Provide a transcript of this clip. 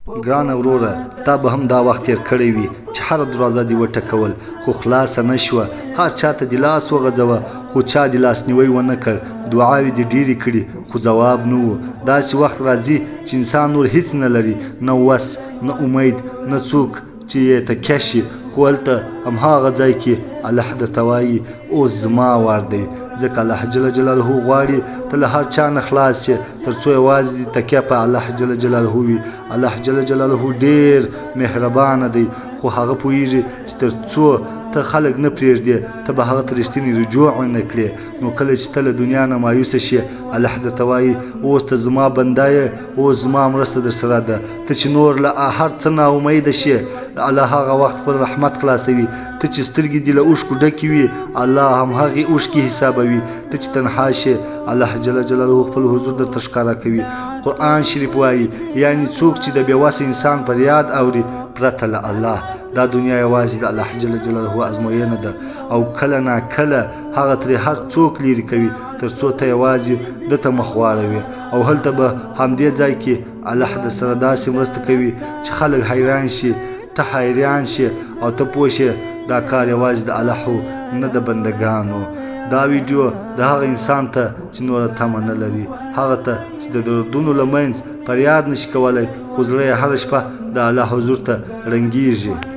ګرانه وروره تا به هم دا وخت تیر کړی وي چې هره دروازه دې وټکول خو خلاصه نه شوه هر چا ته دې لاس وغځوه خو چا دې لاسنیوی ونه کړ دعاوې دې ډېرې کړي خو ځواب نه و داسې وخت راځي چې انسان نور هیڅ نه لري نه وس نه امید نه څوک چې یې تکیه شي خو هلته همهغه ځای کې الله درته وایي اوس زما وار دی ځکه الله جل جلاله غواړي ته له هر چا نه خلاص شې تر څو یوازې تکیه په الله جل جلاله وي الله جل جلاله ډېر مهربانه دی خو هغه پوهیږي چې تر څو ته خلک نه پرېږدې ته به هغه ته رښتینې رجوع ونه کړې نو کله چې ته له دنیا نه مایوسه شې الله درته وایي اوس ته زما بنده یې اوس زما مرسته در سره ده ته چې نور له هر څه ناامیده شې الله هغه وخت خپل رحمت خلاصوي ته چې سترګې دې له اوښکو ډکې وي الله هم هغې اوښکې حسابوي ته چې تنها شې الله جل جلاله خپل حضور درته ښکاره کوي قرآن شریف وایي یعنی څوک چې د بېوسه انسان پر یاد اوري پرته له الله دا دنیا یوازې د الله جل جلاله ازموینه ده او کله ناکله هغه ترې هر څوک لرې کوي تر څو ته یوازې ده ته مخ واړوي او هلته به همدې ځای کې الله در سره داسې مرسته کوي چې خلک حیران شي ته حیران شي او ته پوه شې دا کار یوازې د الله نه د بندګانو دا ویډیو د هغه انسان ته چې نوره تمه نه لري هغه ته چې د دردونو له منځ فریاد نشي کولی خو زړه یې هره شپه د الله حضور ته رنګېږي